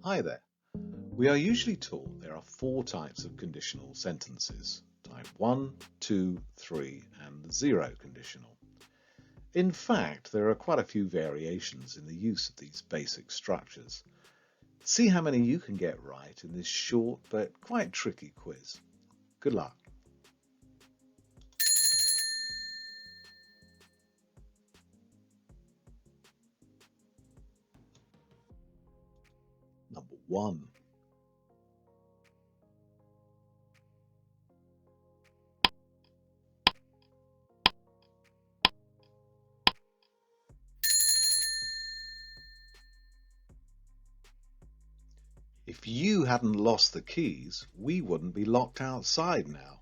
Hi there. We are usually taught there are 4 types of conditional sentences: type 1, 2, 3 and the 0 conditional. In fact, there are quite a few variations in the use of these basic structures. See how many you can get right in this short but quite tricky quiz. Good luck. Number 1. If you hadn't lost the keys, we wouldn't be locked outside now.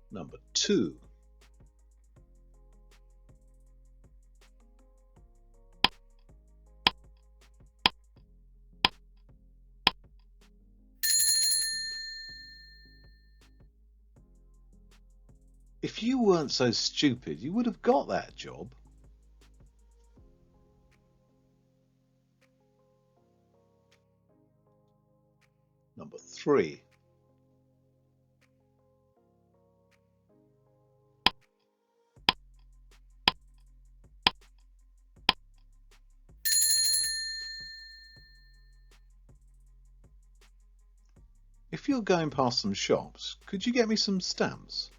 Number 2. If you weren't so stupid, you would have got that job. Number 3. If you're going past some shops, could you get me some stamps?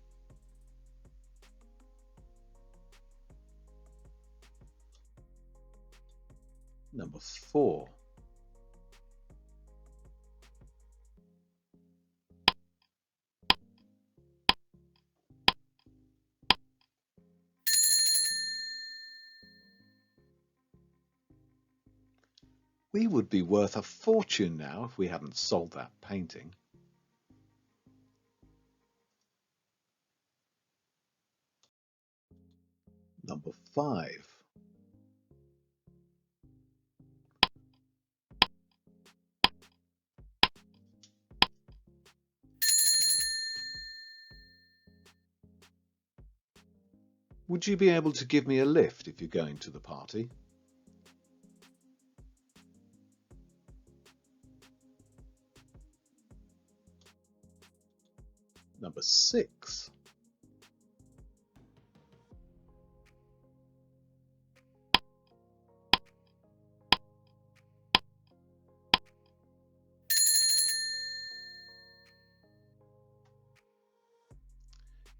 Number 4. We would be worth a fortune now if we hadn't sold that painting. Number 5. Would you be able to give me a lift if you're going to the party? Number 6.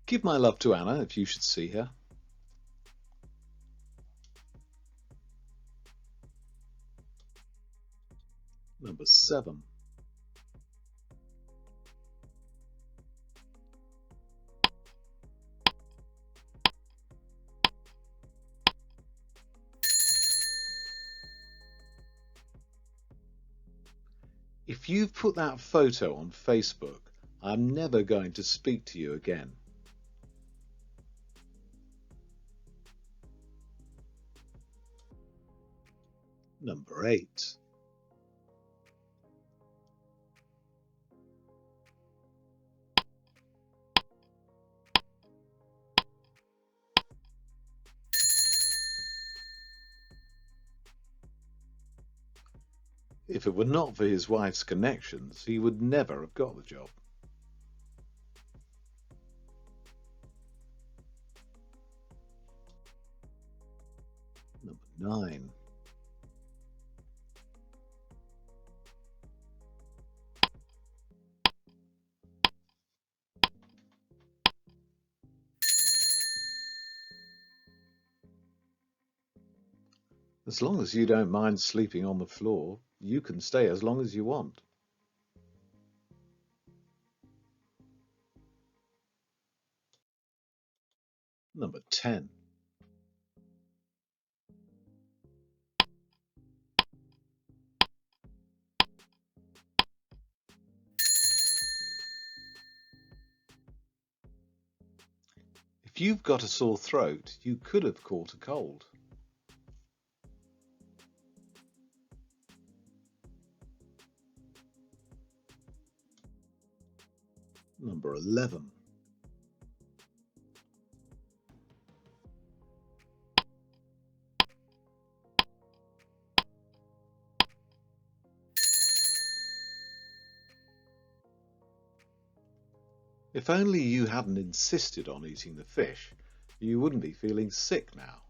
Give my love to Anna if you should see her. Number 7. If you've put that photo on Facebook, I'm never going to speak to you again. Number 8. If it were not for his wife's connections, he would never have got the job. Number 9. As long as you don't mind sleeping on the floor, you can stay as long as you want. Number 10. If you've got a sore throat, you could have caught a cold. Number 11. If only you hadn't insisted on eating the fish, you wouldn't be feeling sick now.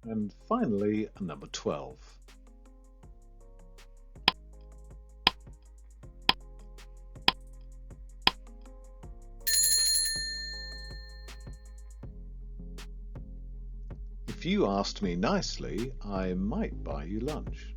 And finally, number 12. If you asked me nicely, I might buy you lunch.